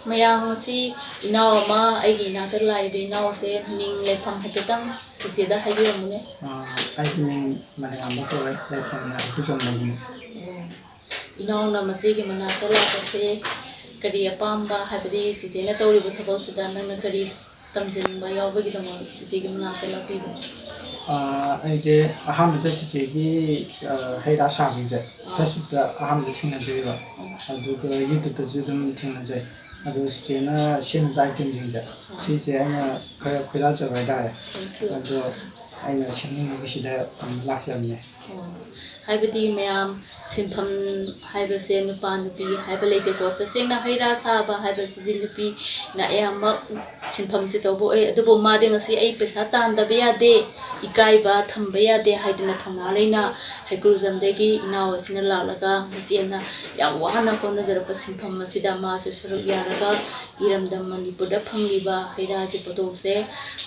ꯃꯌꯥꯝꯁꯤ ꯏꯅꯥꯎ ꯑꯃ ꯑꯩꯒꯤ ꯏꯅꯥꯛꯇ ꯂꯥꯛꯏꯕ ꯏꯅꯥꯎꯁꯦ ꯃꯤꯡ ꯂꯩꯐꯝ ꯍꯥꯏꯐꯦꯠꯇꯪ ꯆꯤꯆꯦꯗ ꯍꯥꯏꯕꯤꯔꯝꯃꯨꯅꯦ. ꯑꯩꯒꯤ ꯃꯤꯡ ꯃꯂꯦꯝꯉꯥꯟꯕ ꯀꯧꯏ, ꯂꯩꯐꯝꯅ ꯏꯄꯨꯖꯝꯗꯒꯤꯅꯤ. ꯏꯅꯥꯎꯅ ꯃꯆꯦꯒꯤ ꯃꯅꯥꯛꯇ ꯂꯥꯛꯄꯁꯦ ꯀꯔꯤ ꯑꯄꯥꯝꯕ ꯍꯥꯏꯕꯗꯤ ꯆꯤꯆꯦꯅ ꯇꯧꯔꯤꯕ ꯊꯕꯛꯁꯤꯗ ꯅꯪꯅ ꯀꯔꯤ ꯇꯝꯖꯅꯤꯡꯕ ꯌꯥꯎꯕꯒꯤꯗꯃꯛ ꯆꯤꯆꯦꯒꯤ ꯃꯅꯥꯛꯇ ꯂꯥꯛꯄꯤꯕꯅꯣ? ꯑꯩꯁꯦ ꯑꯍꯥꯟꯕꯗ ꯆꯤꯆꯦꯒꯤ ꯍꯩ ꯔꯥ ꯁꯥꯕꯒꯤꯁꯦ ꯐꯦꯁꯕꯨꯛꯇ ꯑꯍꯥꯟꯕꯗ ꯊꯦꯡꯅꯖꯩꯕ, ꯑꯗꯨꯒ ꯌꯨꯇ꯭ꯌꯨꯕꯇꯁꯨ ꯑꯗꯨꯝ ꯊꯦꯡꯅꯖꯩ. ꯑꯗꯨ ꯆꯤꯆꯦꯅ ꯁꯦꯝꯃꯤꯕ ꯑꯥꯏꯇꯦꯝꯁꯤꯡꯁꯦ ꯁꯤꯁꯦ ꯑꯩꯅ ꯈꯔ ꯈꯣꯏꯗꯥꯖꯕ ꯍꯥꯏꯇꯥꯔꯦ. ꯑꯗꯣ ꯑꯩꯅ ꯁꯦꯝꯅꯤꯡꯕꯒꯤꯁꯤꯗ ꯂꯥꯛꯆꯕꯅꯦ. ꯍꯥꯏꯕꯗꯤ ꯃꯌꯥꯝ ꯁꯤꯟꯐꯝ ꯍꯥꯏꯕꯁꯦ ꯅꯨꯄꯥ ꯅꯨꯄꯤ ꯍꯥꯏꯕ ꯂꯩꯇꯦꯀꯣ. ꯇꯁꯦꯡꯅ ꯍꯩ ꯔꯥ ꯁꯥꯕ ꯍꯥꯏꯕꯁꯤꯗꯤ ꯅꯨꯄꯤꯅ ꯑꯌꯥꯝꯕ ꯁꯤꯟꯐꯝꯁꯤ ꯇꯧꯕ ꯑꯣꯏ. ꯑꯗꯨꯕꯨ ꯃꯥꯗꯤ ꯉꯁꯤ ꯑꯩ ꯄꯩꯁꯥ ꯇꯥꯟꯗꯕ ꯌꯥꯗꯦ, ꯏꯀꯥꯏꯕ ꯊꯝꯕ ꯌꯥꯗꯦ ꯍꯥꯏꯗꯨꯅ ꯊꯧꯅꯥ ꯂꯩꯅ ꯍꯩꯀ꯭ꯔꯨꯖꯝꯗꯒꯤ ꯏꯅꯥꯎ ꯑꯁꯤꯅ ꯂꯥꯛꯂꯒ ꯃꯆꯦꯅ ꯌꯥꯝ ꯋꯥꯅ ꯍꯣꯠꯅꯖꯔꯛꯄ ꯁꯤꯟꯐꯝ ꯑꯁꯤꯗ ꯃꯥꯁꯨ ꯁꯔꯨꯛ ꯌꯥꯔꯒ ꯏꯔꯝꯗꯝ ꯃꯅꯤꯄꯨꯔꯗ ꯐꯪꯂꯤꯕ ꯍꯩ ꯔꯥꯒꯤ ꯄꯣꯠꯊꯣꯛꯁꯦ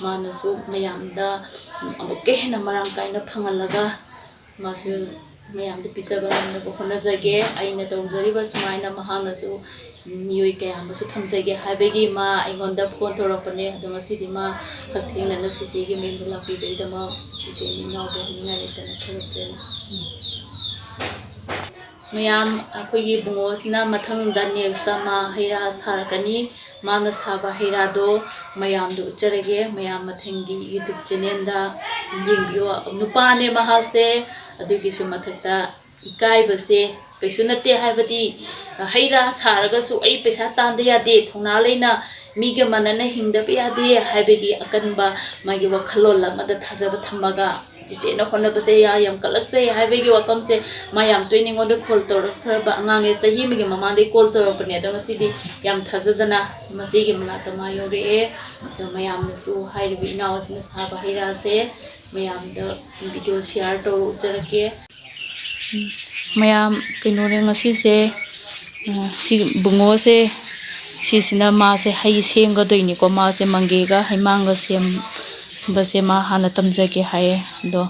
ꯃꯥꯅꯁꯨ ꯃꯌꯥꯝꯗ ꯑꯃꯨꯛꯀ ꯍꯦꯟꯅ ꯃꯔꯥꯡ ꯀꯥꯏꯅ ꯐꯪꯍꯜꯂꯒ 마수 ꯃꯌꯥꯝꯗ ꯄꯤꯖꯕ ꯉꯝꯅꯕ ꯍꯣꯠꯅꯖꯒꯦ. ꯑꯩꯅ ꯇꯧꯖꯔꯤꯕ ꯁꯨꯃꯥꯏꯅ ꯃꯍꯥꯛꯅꯁꯨ ꯃꯤꯑꯣꯏ ꯀꯌꯥ ꯑꯃꯁꯨ ꯊꯝꯖꯒꯦ ꯍꯥꯏꯕꯒꯤ ꯃꯥ ꯑꯩꯉꯣꯟꯗ ꯐꯣꯟ ꯇꯧꯔꯛꯄꯅꯦ. ꯑꯗꯣ ꯉꯁꯤꯗꯤ ꯃꯥ ꯍꯛꯊꯦꯡꯅꯅ ꯆꯤꯆꯦꯒꯤ ꯃꯌꯨꯝꯗ ꯂꯥꯛꯄꯤꯕꯒꯤꯗꯃꯛ ꯆꯤꯆꯦꯒꯤ ꯏꯅꯥꯎꯕꯨ ꯍꯟꯅꯤꯡꯉꯥꯏ ꯂꯩꯇꯅ ꯊꯥꯒꯠꯆꯔꯤ. ꯃꯌꯥꯝ ꯑꯩꯈꯣꯏꯒꯤ ꯕꯨꯡꯉꯣꯁꯤꯅ ꯃꯊꯪꯗ ꯅꯦꯛꯁꯇ ꯃꯥ ꯍꯩ ꯔꯥ ꯁꯥꯔꯛꯀꯅꯤ. ꯃꯥꯅ ꯁꯥꯕ ꯍꯩ ꯔꯥꯗꯣ ꯃꯌꯥꯝꯗ ꯎꯠꯆꯔꯒꯦ. ꯃꯌꯥꯝ ꯃꯊꯪꯒꯤ ꯌꯨꯇ꯭ꯌꯨꯕ ꯆꯦꯅꯦꯜꯗ ꯌꯦꯡꯕꯤꯌꯣ. ꯅꯨꯄꯥꯅꯦ ꯃꯍꯥꯛꯁꯦ, ꯑꯗꯨꯒꯤꯁꯨ ꯃꯊꯛꯇ ꯏꯀꯥꯏꯕꯁꯦ ꯀꯩꯁꯨ ꯅꯠꯇꯦ. ꯍꯥꯏꯕꯗꯤ ꯍꯩ ꯔꯥ ꯁꯥꯔꯒꯁꯨ ꯑꯩ ꯄꯩꯁꯥ ꯇꯥꯟꯗ ꯌꯥꯗꯦ, ꯊꯧꯅꯥ ꯂꯩꯅ ꯃꯤꯒ ꯃꯥꯟꯅꯅ ꯍꯤꯡꯗꯕ ꯌꯥꯗꯦ ꯍꯥꯏꯕꯒꯤ ꯑꯀꯟꯕ ꯃꯥꯒꯤ ꯋꯥꯈꯜꯂꯣꯟ ꯑꯃꯗ ꯊꯥꯖꯕ ꯊꯝꯃꯒ ꯆꯤꯆꯦꯅ ꯍꯣꯠꯅꯕꯁꯦ ꯌꯥꯝ ꯀꯜꯂꯛꯆꯩ ꯍꯥꯏꯕꯒꯤ ꯋꯥꯐꯝꯁꯦ ꯃꯥ ꯌꯥꯝ ꯇꯣꯏꯅ ꯑꯩꯉꯣꯟꯗ ꯀꯣꯜ ꯇꯧꯔꯛꯈ꯭ꯔꯕ ꯑꯉꯥꯡꯅꯦ. ꯆꯍꯤ ꯑꯃꯒꯤ ꯃꯃꯥꯡꯗꯒꯤ ꯀꯣꯜ ꯇꯧꯔꯛꯄꯅꯦ. ꯑꯗꯣ ꯉꯁꯤꯗꯤ ꯌꯥꯝ ꯊꯥꯖꯗꯅ ꯃꯆꯦꯒꯤ ꯃꯅꯥꯛꯇ ꯃꯥ ꯌꯧꯔꯛꯑꯦ. ꯑꯗꯣ ꯃꯌꯥꯝꯅꯁꯨ ꯍꯥꯏꯔꯤꯕ ꯏꯅꯥꯎ ꯑꯁꯤꯅ ꯁꯥꯕ ꯍꯩ ꯔꯥꯁꯦ ꯃꯌꯥꯝꯗ ꯚꯤꯗꯤꯑꯣ ꯁꯤꯌꯥꯔ ꯇꯧꯔ ꯎꯠꯆꯔꯛꯀꯦ. ꯃꯌꯥꯝ ꯀꯩꯅꯣꯅꯦ ꯉꯁꯤꯁꯦ ꯁꯤ ꯕꯨꯡꯉꯣꯁꯦ ꯁꯤꯁꯤꯅ ꯃꯥꯁꯦ ꯍꯩ ꯁꯦꯝꯒꯗꯣꯏꯅꯤꯀꯣ. ꯃꯥꯁꯦ ꯃꯪꯒꯦꯒ ꯍꯩꯃꯥꯡꯒ ꯁꯦꯝꯕꯁꯦ ꯃꯥ ꯍꯥꯟꯅ ꯇꯝꯖꯒꯦ ꯍꯥꯏꯌꯦ. ꯑꯗꯣ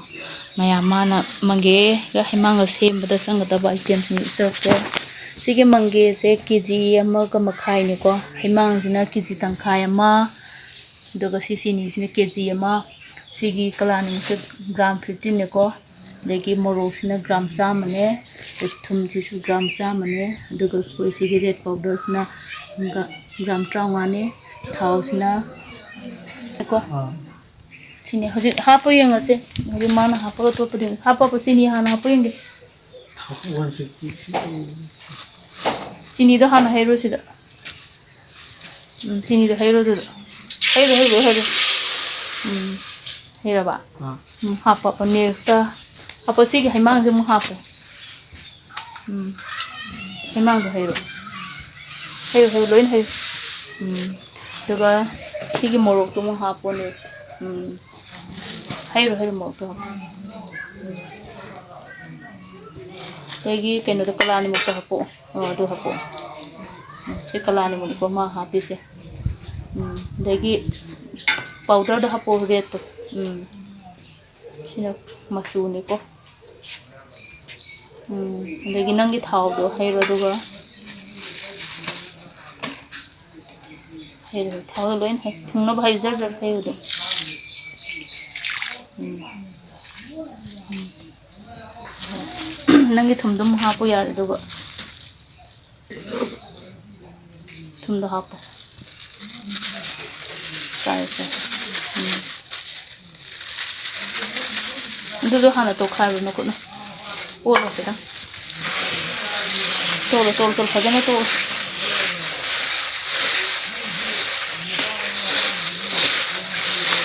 ꯃꯌꯥꯝ ꯃꯥꯅ ꯃꯪꯒꯦꯒ ꯍꯩꯃꯥꯡꯒ ꯁꯦꯝꯕꯗ ꯆꯪꯒꯗꯕ ꯑꯥꯏꯇꯦꯝꯁꯤꯡ ꯎꯠꯆꯔꯛꯀꯦ. ꯁꯤꯒꯤ ꯃꯪꯒꯦꯁꯦ ꯀꯦꯖꯤ ꯑꯃꯒ ꯃꯈꯥꯏꯅꯤꯀꯣ. ꯍꯩꯃꯥꯡꯁꯤꯅ ꯀꯦꯖꯤ ꯇꯪꯈꯥꯏ ꯑꯃ, ꯑꯗꯨꯒ ꯁꯤ ꯆꯤꯅꯤꯁꯤꯅ ꯀꯦꯖꯤ ꯑꯃ. ꯁꯤꯒꯤ ꯀꯂꯥꯅꯤꯃꯛꯁꯦ ꯒ꯭ꯔꯥꯝ 15ꯅꯦꯀꯣ. ꯑꯗꯒꯤ ꯃꯣꯔꯣꯛꯁꯤꯅ ꯒ꯭ꯔꯥꯝ 100ꯅꯦ, ꯊꯨꯝꯁꯤꯁꯨ ꯒ꯭ꯔꯥꯝ 100ꯅꯦ, ꯑꯗꯨꯒ ꯑꯩꯈꯣꯏ ꯁꯤꯒꯤ ꯔꯦꯗ ꯄꯥꯎꯗꯔꯁꯤꯅ ꯒ꯭ꯔꯥꯝ 25ꯅꯦ. ꯊꯥꯎꯁꯤꯅ ꯀꯣ ꯁꯤꯅꯤ. ꯍꯧꯖꯤꯛ ꯍꯥꯞꯄ ꯌꯦꯡꯉꯁꯦ. ꯍꯧꯖꯤꯛ ꯃꯥꯅ ꯍꯥꯞꯄꯒ ꯇꯣꯠꯄꯗꯤ ꯍꯥꯞꯄ ꯆꯤꯅꯤ ꯍꯥꯟꯅ ꯍꯥꯞꯄ ꯌꯦꯡꯒꯦ. 150 ꯆꯤꯅꯤꯗꯣ ꯍꯥꯟꯅ ꯍꯩꯔꯣ ꯁꯤꯗ. ꯆꯤꯅꯤꯗꯣ ꯍꯩꯔꯣ ꯑꯗꯨꯗ. ꯍꯩꯔꯣ. ꯍꯩꯔꯕ? ꯍꯥꯞꯄ. ꯅꯦꯛꯁꯇ ꯍꯥꯞꯄ. ꯁꯤꯒꯤ ꯍꯩꯃꯥꯡꯁꯦ ꯑꯃꯨꯛ ꯍꯥꯞꯄꯣ. ꯍꯩꯃꯥꯡꯗꯣ ꯍꯩꯔꯣ. ꯂꯣꯏꯅ ꯍꯩꯔꯣ. ꯑꯗꯨꯒ ꯁꯤꯒꯤ ꯃꯣꯔꯣꯛꯇꯣ ꯑꯃꯨꯛ ꯍꯥꯞꯄꯣꯅꯦ. ꯍꯩꯔꯣ ꯃꯣꯔꯣꯛꯇꯣ ꯍꯥꯞꯄꯣ. ꯑꯗꯒꯤ ꯀꯩꯅꯣꯗꯣ ꯀꯂꯥꯅꯤꯃꯛꯇꯣ ꯍꯥꯞꯄꯣ. ꯑꯗꯨ ꯍꯥꯞꯄꯣ. ꯁꯤ ꯀꯂꯥꯅꯤꯃꯛꯅꯤꯀꯣ ꯃꯥ ꯍꯥꯞꯄꯤꯁꯦ. ꯑꯗꯒꯤ ꯄꯥꯎꯗꯔꯗꯣ ꯍꯥꯞꯄꯣ, ꯔꯦꯗꯇꯣ. ꯁꯤꯅ ꯃꯆꯨꯅꯤꯀꯣ. ꯑꯗꯒꯤ ꯅꯪꯒꯤ ꯊꯥꯎꯗꯣ ꯍꯩꯔꯣ. ꯑꯗꯨꯒ ꯍꯩꯔꯣ. ꯊꯥꯎꯗꯣ ꯂꯣꯏꯅ ꯍꯩ. ꯊꯨꯡꯅꯕ ꯍꯩ. ꯖꯔ ꯍꯩꯌꯨ ꯑꯗꯨꯝ. ꯅꯪꯒꯤ ꯊꯨꯝꯗꯣ ꯑꯃꯨꯛ ꯍꯥꯞꯄꯣ ꯌꯥꯔꯦ. ꯑꯗꯨꯒ ꯊꯨꯝꯗꯣ ꯍꯥꯞꯄꯣ. ꯆꯥꯏ. ꯑꯗꯨꯗꯣ ꯍꯥꯟꯅ ꯇꯣꯠꯈꯥꯏꯔꯣ ꯅꯈꯨꯠꯅ. ꯑꯣꯠꯂꯣ ꯈꯤꯇꯪ. ꯇꯣꯠꯂꯣ. ꯐꯖꯅ ꯇꯣꯠꯂꯣ.